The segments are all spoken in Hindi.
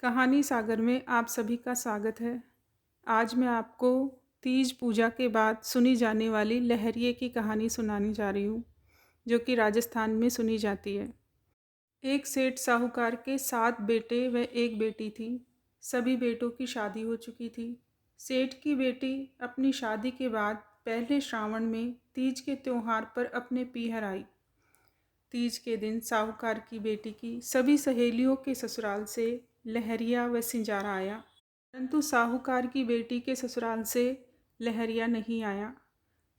कहानी सागर में आप सभी का स्वागत है। आज मैं आपको तीज पूजा के बाद सुनी जाने वाली लहरिये की कहानी सुनाने जा रही हूँ, जो कि राजस्थान में सुनी जाती है। एक सेठ साहूकार के 7 बेटे व एक बेटी थी। सभी बेटों की शादी हो चुकी थी। सेठ की बेटी अपनी शादी के बाद पहले श्रावण में तीज के त्योहार पर अपने पीहर आई। तीज के दिन साहूकार की बेटी की सभी सहेलियों के ससुराल से लहरिया व सिंजारा आया, परंतु साहूकार की बेटी के ससुराल से लहरिया नहीं आया।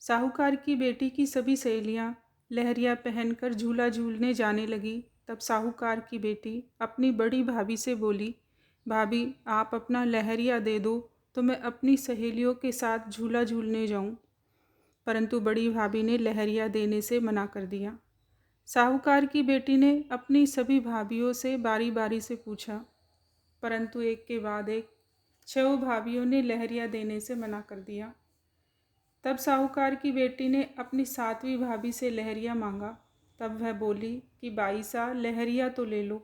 साहूकार की बेटी की सभी सहेलियां लहरिया पहनकर झूला झूलने जाने लगी। तब साहूकार की बेटी अपनी बड़ी भाभी से बोली, भाभी आप अपना लहरिया दे दो तो मैं अपनी सहेलियों के साथ झूला झूलने जाऊं। परंतु बड़ी भाभी ने लहरिया देने से मना कर दिया। साहूकार की बेटी ने अपनी सभी भाभियों से बारी बारी से पूछा, परंतु एक के बाद एक 6 भाभियों ने लहरिया देने से मना कर दिया। तब साहूकार की बेटी ने अपनी 7वीं भाभी से लहरिया मांगा। तब वह बोली कि बाईसा लहरिया तो ले लो,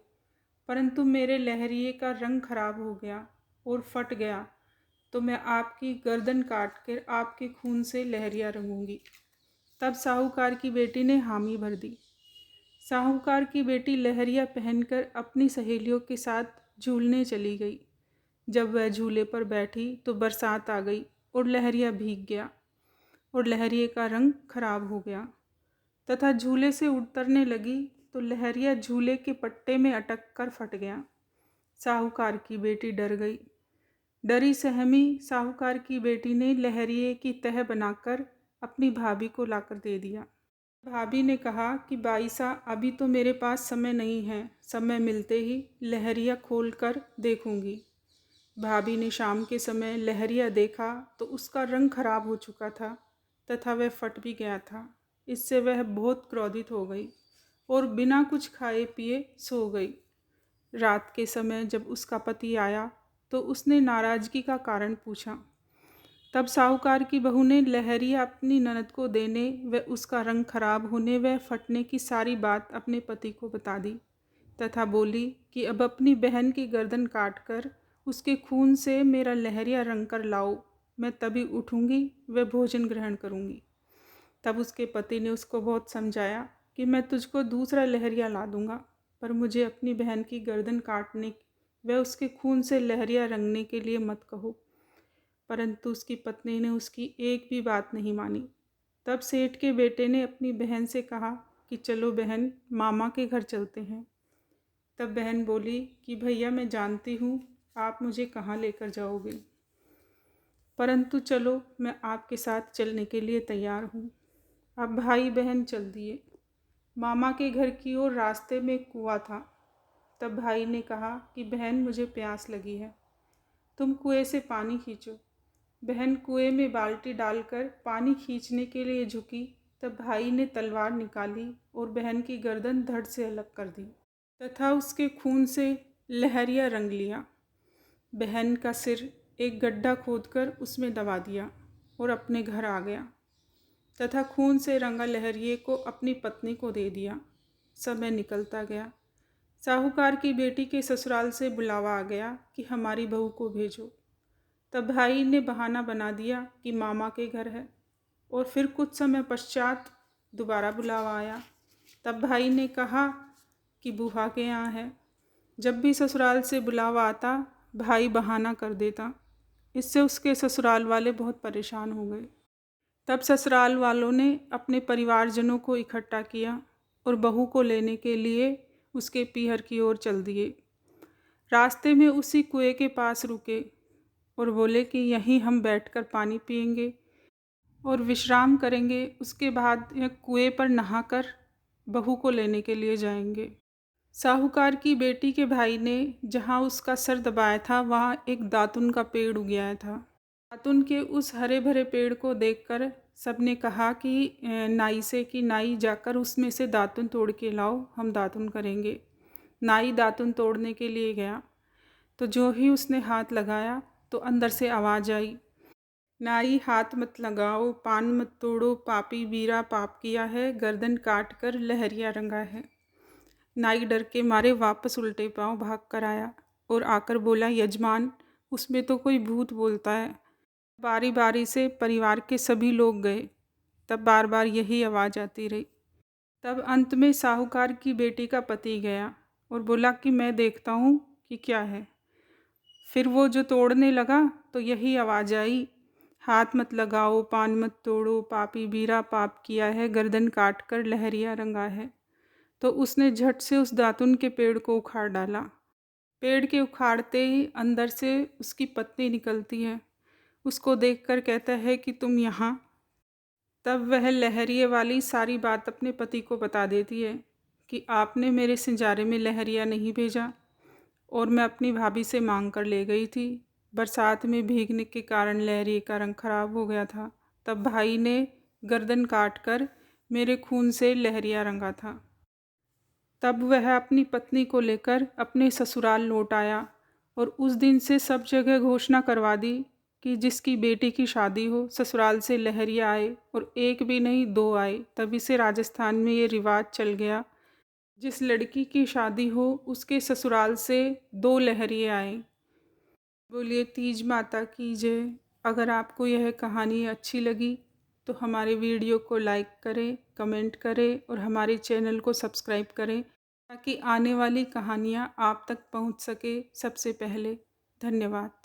परंतु मेरे लहरिये का रंग खराब हो गया और फट गया तो मैं आपकी गर्दन काट कर आपके खून से लहरिया रंगूंगी। तब साहूकार की बेटी ने हामी भर दी। साहूकार की बेटी लहरिया पहनकर अपनी सहेलियों के साथ झूलने चली गई। जब वह झूले पर बैठी तो बरसात आ गई और लहरिया भीग गया और लहरिये का रंग खराब हो गया तथा झूले से उतरने लगी तो लहरिया झूले के पट्टे में अटक कर फट गया। साहूकार की बेटी डर गई। डरी सहमी साहूकार की बेटी ने लहरिये की तह बनाकर अपनी भाभी को लाकर दे दिया। भाभी ने कहा कि बाईसा अभी तो मेरे पास समय नहीं है, समय मिलते ही लहरिया खोल कर देखूंगी। भाभी ने शाम के समय लहरिया देखा तो उसका रंग खराब हो चुका था तथा वह फट भी गया था। इससे वह बहुत क्रोधित हो गई और बिना कुछ खाए पिए सो गई। रात के समय जब उसका पति आया तो उसने नाराज़गी का कारण पूछा। तब साहूकार की बहू ने लहरिया अपनी ननद को देने व उसका रंग खराब होने व फटने की सारी बात अपने पति को बता दी तथा बोली कि अब अपनी बहन की गर्दन काट कर उसके खून से मेरा लहरिया रंग कर लाओ, मैं तभी उठूँगी व भोजन ग्रहण करूँगी। तब उसके पति ने उसको बहुत समझाया कि मैं तुझको दूसरा लहरिया ला दूँगा, पर मुझे अपनी बहन की गर्दन काटने व उसके खून से लहरिया रंगने के लिए मत कहो। परंतु उसकी पत्नी ने उसकी एक भी बात नहीं मानी। तब सेठ के बेटे ने अपनी बहन से कहा कि चलो बहन, मामा के घर चलते हैं। तब बहन बोली कि भैया मैं जानती हूँ आप मुझे कहाँ लेकर जाओगे, परंतु चलो मैं आपके साथ चलने के लिए तैयार हूँ। अब भाई बहन चल दिए। मामा के घर की ओर रास्ते में एक कुआं था। तब भाई ने कहा कि बहन मुझे प्यास लगी है, तुम कुएं से पानी खींचो। बहन कुएं में बाल्टी डालकर पानी खींचने के लिए झुकी। तब भाई ने तलवार निकाली और बहन की गर्दन धड़ से अलग कर दी तथा उसके खून से लहरिया रंग लिया। बहन का सिर एक गड्ढा खोदकर उसमें दबा दिया और अपने घर आ गया तथा खून से रंगा लहरिये को अपनी पत्नी को दे दिया। समय निकलता गया। साहूकार की बेटी के ससुराल से बुलावा आ गया कि हमारी बहू को भेजो। तब भाई ने बहाना बना दिया कि मामा के घर है और फिर कुछ समय पश्चात दोबारा बुलावा आया। तब भाई ने कहा कि बुआ के यहाँ है। जब भी ससुराल से बुलावा आता भाई बहाना कर देता। इससे उसके ससुराल वाले बहुत परेशान हो गए। तब ससुराल वालों ने अपने परिवारजनों को इकट्ठा किया और बहू को लेने के लिए उसके पीहर की ओर चल दिए। रास्ते में उसी कुएं के पास रुके और बोले कि यहीं हम बैठकर पानी पिएंगे और विश्राम करेंगे। उसके बाद यह कुएं पर नहाकर बहू को लेने के लिए जाएंगे। साहूकार की बेटी के भाई ने जहाँ उसका सर दबाया था वहाँ एक दातुन का पेड़ उग गया था। दातुन के उस हरे भरे पेड़ को देखकर सबने कहा कि नाई से कि नाई जाकर उसमें से दातुन तोड़ के लाओ, हम दातुन करेंगे। नाई दातुन तोड़ने के लिए गया तो जो ही उसने हाथ लगाया तो अंदर से आवाज़ आई, नाई हाथ मत लगाओ, पान मत तोड़ो, पापी बीरा पाप किया है, गर्दन काट कर लहरिया रंगा है। नाई डर के मारे वापस उल्टे पांव भाग कर आया। और आकर बोला, यजमान, उसमें तो कोई भूत बोलता है। बारी बारी से परिवार के सभी लोग गए, तब बार बार यही आवाज़ आती रही। तब अंत में साहूकार की बेटी का पति गया और बोला कि मैं देखता हूँ कि क्या है। फिर वो जो तोड़ने लगा तो यही आवाज़ आई, हाथ मत लगाओ, पान मत तोड़ो, पापी बीरा पाप किया है, गर्दन काट कर लहरिया रंगा है। तो उसने झट से उस दातुन के पेड़ को उखाड़ डाला। पेड़ के उखाड़ते ही अंदर से उसकी पत्नी निकलती है। उसको देखकर कहता है कि तुम यहाँ। तब वह लहरिये वाली सारी बात अपने पति को बता देती है कि आपने मेरे सिंजारे में लहरिया नहीं भेजा और मैं अपनी भाभी से मांग कर ले गई थी। बरसात में भीगने के कारण लहरिये का रंग खराब हो गया था। तब भाई ने गर्दन काट कर मेरे खून से लहरिया रंगा था। तब वह अपनी पत्नी को लेकर अपने ससुराल लौट आया और उस दिन से सब जगह घोषणा करवा दी कि जिसकी बेटी की शादी हो ससुराल से लहरिया आए, और एक भी नहीं 2 आए। तभी से राजस्थान में ये रिवाज चल गया, जिस लड़की की शादी हो उसके ससुराल से 2 लहरिए आए। बोलिए तीज माता की जय। अगर आपको यह कहानी अच्छी लगी तो हमारे वीडियो को लाइक करें, कमेंट करें और हमारे चैनल को सब्सक्राइब करें ताकि आने वाली कहानियाँ आप तक पहुँच सके सबसे पहले। धन्यवाद।